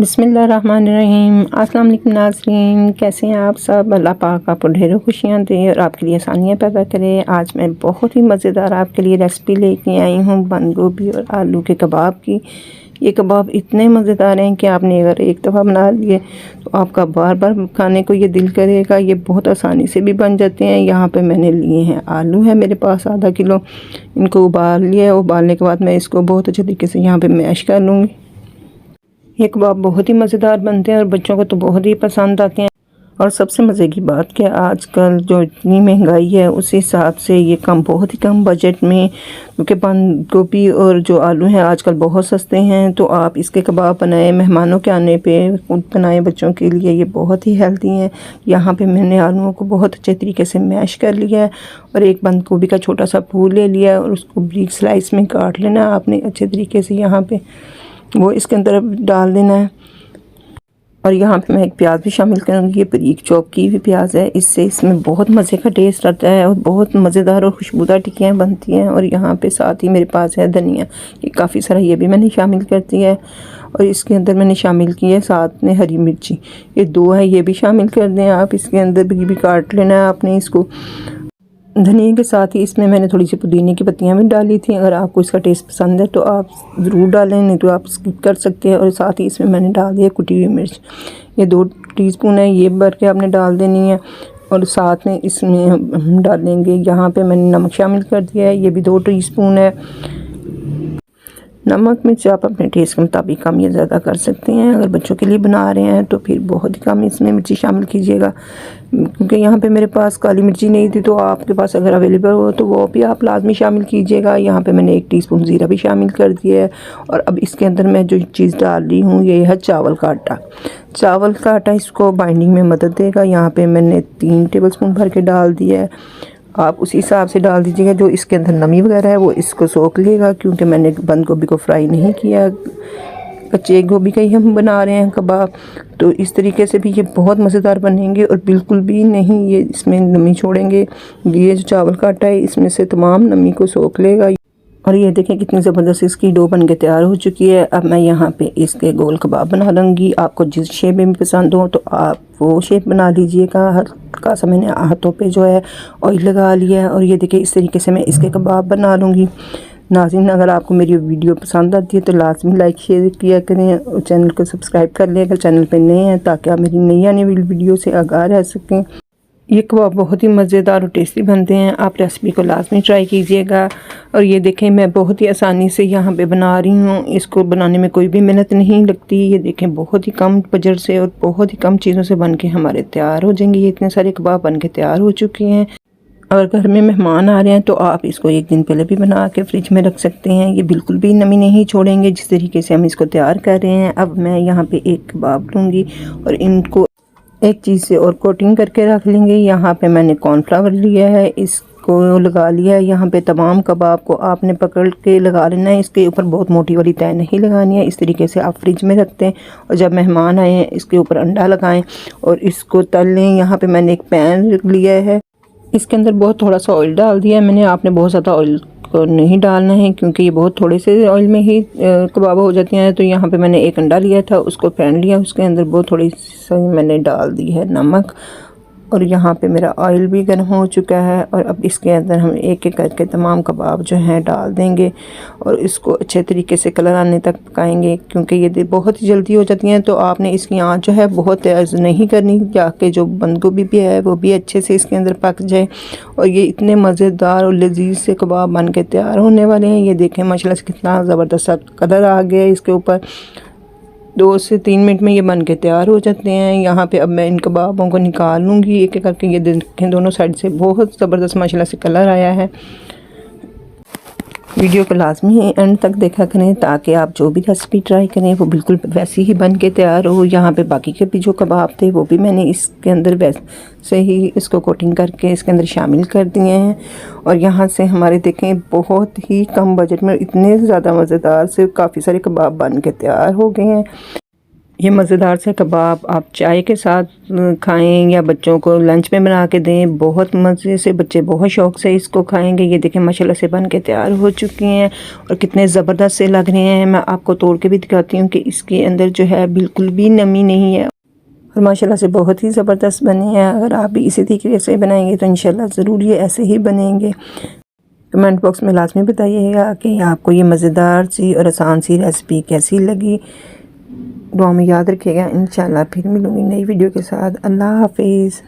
बिस्मिल्लाहिर्रहमानिर्रहीम। अस्सलाम वालेकुम नाज़रीन, कैसे हैं आप सब। अल्लाह पाक आपको ढेरों खुशियाँ दे और आपके लिए आसानियाँ पैदा करे। आज मैं बहुत ही मज़ेदार आपके लिए रेसिपी लेके आई हूँ बंद गोभी और आलू के कबाब की। ये कबाब इतने मज़ेदार हैं कि आपने अगर एक दफ़ा बना लिए तो आपका बार बार खाने को ये दिल करेगा। ये बहुत आसानी से भी बन जाते हैं। यहाँ पे मैंने लिए हैं आलू है मेरे पास आधा किलो। इनको उबाल लिया। उबालने के बाद मैं इसको बहुत अच्छे तरीके से यहाँ पे मैश कर लूँगी। ये कबाब बहुत ही मज़ेदार बनते हैं और बच्चों को तो बहुत ही पसंद आते हैं। और सबसे मज़े की बात कि आजकल जो इतनी महंगाई है उस हिसाब से ये बहुत ही कम बजट में, क्योंकि बंद गोभी और जो आलू हैं आजकल बहुत सस्ते हैं, तो आप इसके कबाब बनाएं मेहमानों के आने पे, खुद बनाएं बच्चों के लिए। ये बहुत ही हेल्दी हैं। यहाँ पे मैंने आलूओं को बहुत अच्छे तरीके से मैश कर लिया है और एक बंद गोभी का छोटा सा फूल ले लिया और उसको ब्रीक स्लाइस में काट लेना आपने अच्छे तरीके से। यहाँ पे वो इसके अंदर डाल देना है। और यहाँ पे मैं एक प्याज भी शामिल करूँगी। ये बारीक चॉप की हुई प्याज है। इससे इसमें बहुत मज़े का टेस्ट आता है और बहुत मज़ेदार और खुशबूदार टिक्कियाँ बनती हैं। और यहाँ पे साथ ही मेरे पास है धनिया, ये काफ़ी सारा ये भी मैंने शामिल कर दिया है। और इसके अंदर मैंने शामिल की है साथ में हरी मिर्ची, ये 2 है, ये भी शामिल कर दें आप। इसके अंदर भी काट लेना है आपने इसको। धनिया के साथ ही इसमें मैंने थोड़ी सी पुदीने की पत्तियां भी डाली थी। अगर आपको इसका टेस्ट पसंद है तो आप ज़रूर डालें, नहीं तो आप स्किप कर सकते हैं। और साथ ही इसमें मैंने डाल दिया कुटी हुई मिर्च, ये 2 टीस्पून है, ये भर के आपने डाल देनी है। और साथ में इसमें हम डालेंगे, यहाँ पे मैंने नमक शामिल कर दिया है, ये भी 2 टीस्पून है। नमक मिर्च आप अपने टेस्ट के मुताबिक कम या ज़्यादा कर सकते हैं। अगर बच्चों के लिए बना रहे हैं तो फिर बहुत ही कम इसमें मिर्ची शामिल कीजिएगा, क्योंकि यहाँ पे मेरे पास काली मिर्ची नहीं थी, तो आपके पास अगर अवेलेबल हो तो वो भी आप लाजमी शामिल कीजिएगा। यहाँ पे मैंने 1 टीस्पून ज़ीरा भी शामिल कर दिया है। और अब इसके अंदर मैं जो चीज़ डाल रही हूँ ये है चावल का आटा। चावल का आटा इसको बाइंडिंग में मदद देगा। यहाँ पर मैंने 3 टेबलस्पून भर के डाल दिया है। आप उसी हिसाब से डाल दीजिएगा, जो इसके अंदर नमी वगैरह है वो इसको सोख लेगा, क्योंकि मैंने बंद गोभी को फ्राई नहीं किया, कच्चे गोभी का ही हम बना रहे हैं कबाब। तो इस तरीके से भी ये बहुत मज़ेदार बनेंगे और बिल्कुल भी नहीं ये इसमें नमी छोड़ेंगे। ये जो चावल का आटा है इसमें से तमाम नमी को सोख लेगा। और ये देखें कितनी ज़बरदस्त इसकी डो बन के तैयार हो चुकी है। अब मैं यहाँ पे इसके गोल कबाब बना लूँगी। आपको जिस शेप में भी पसंद हो तो आप वो शेप बना लीजिएगा। हल्का सा मैंने हाथों पे जो है ऑयल लगा लिया है। और ये देखिए इस तरीके से मैं इसके कबाब बना लूँगी। नाज़रीन, अगर आपको मेरी वीडियो पसंद आती है तो लाजमी लाइक शेयर किया करें और चैनल को सब्सक्राइब कर लें अगर चैनल पर नए हैं, ताकि आप मेरी नई आने वाली वीडियो से आगाह रह सकें। ये कबाब बहुत ही मज़ेदार और टेस्टी बनते हैं। आप रेसिपी को लाजमी ट्राई कीजिएगा। और ये देखें मैं बहुत ही आसानी से यहाँ पे बना रही हूँ। इसको बनाने में कोई भी मेहनत नहीं लगती। ये देखें बहुत ही कम बजट से और बहुत ही कम चीज़ों से बन के हमारे तैयार हो जाएंगे। ये इतने सारे कबाब बन के तैयार हो चुके हैं। अगर घर में मेहमान आ रहे हैं तो आप इसको 1 दिन पहले भी बना के फ्रिज में रख सकते हैं। ये बिल्कुल भी नमी नहीं छोड़ेंगे जिस तरीके से हम इसको तैयार कर रहे हैं। अब मैं यहाँ पे एक कबाब लूँगी और इनको एक चीज़ से और कोटिंग करके रख लेंगे। यहाँ पे मैंने कॉर्नफ्लावर लिया है, इसको लगा लिया है। यहाँ पे तमाम कबाब को आपने पकड़ के लगा लेना है। इसके ऊपर बहुत मोटी वाली तय नहीं लगानी है। इस तरीके से आप फ्रिज में रखते हैं और जब मेहमान आए हैं इसके ऊपर अंडा लगाएं और इसको तल लें। यहाँ पे मैंने एक पैन लिया है, इसके अंदर बहुत थोड़ा सा ऑयल डाल दिया है मैंने। आपने बहुत ज़्यादा ऑयल को नहीं डालना है, क्योंकि ये बहुत थोड़े से ऑयल में ही कबाब हो जाते हैं। तो यहाँ पे मैंने एक अंडा लिया था, उसको फेंट लिया, उसके अंदर बहुत थोड़ी सी मैंने डाल दी है नमक। और यहाँ पे मेरा ऑयल भी गर्म हो चुका है। और अब इसके अंदर हम एक एक करके तमाम कबाब जो हैं डाल देंगे और इसको अच्छे तरीके से कलर आने तक पकाएंगे, क्योंकि ये बहुत ही जल्दी हो जाती हैं। तो आपने इसकी आंच जो है बहुत तेज़ नहीं करनी, ताकि जो बंद गोभी भी है वो भी अच्छे से इसके अंदर पक जाए। और ये इतने मज़ेदार और लजीज से कबाब बन के तैयार होने वाले हैं। ये देखें माशाल्लाह से कितना ज़बरदस्त कलर आ गया है इसके ऊपर। 2 से 3 मिनट में ये बन के तैयार हो जाते हैं। यहाँ पे अब मैं इन कबाबों को निकाल लूँगी एक एक करके। ये देखें दोनों साइड से बहुत ज़बरदस्त माशाल्लाह से कलर आया है। वीडियो को लाजमी एंड तक देखा करें, ताकि आप जो भी रेसिपी ट्राई करें वो बिल्कुल वैसी ही बन के तैयार हो। यहाँ पे बाकी के भी जो कबाब थे वो भी मैंने इसके अंदर वैसे ही इसको कोटिंग करके इसके अंदर शामिल कर दिए हैं। और यहाँ से हमारे देखें बहुत ही कम बजट में इतने ज़्यादा मज़ेदार से काफ़ी सारे कबाब बन के तैयार हो गए हैं। ये मज़ेदार से कबाब आप चाय के साथ खाएं या बच्चों को लंच में बना के दें, बहुत मज़े से बच्चे बहुत शौक़ से इसको खाएंगे। ये देखें माशाल्लाह से बन के तैयार हो चुकी हैं और कितने ज़बरदस्त से लग रहे हैं। मैं आपको तोड़ के भी दिखाती हूँ कि इसके अंदर जो है बिल्कुल भी नमी नहीं है और माशाल्लाह से बहुत ही ज़बरदस्त बने हैं। अगर आप भी इसी तरीके से बनाएंगे तो इंशाल्लाह ज़रूर ये ऐसे ही बनेंगे। कमेंट बॉक्स में लाजमी बताइएगा कि आपको ये मज़ेदार सी और आसान सी रेसिपी कैसी लगी। दुआ में याद रखिएगा। इंशाल्लाह फिर मिलूँगी नई वीडियो के साथ। अल्लाह हाफिज़।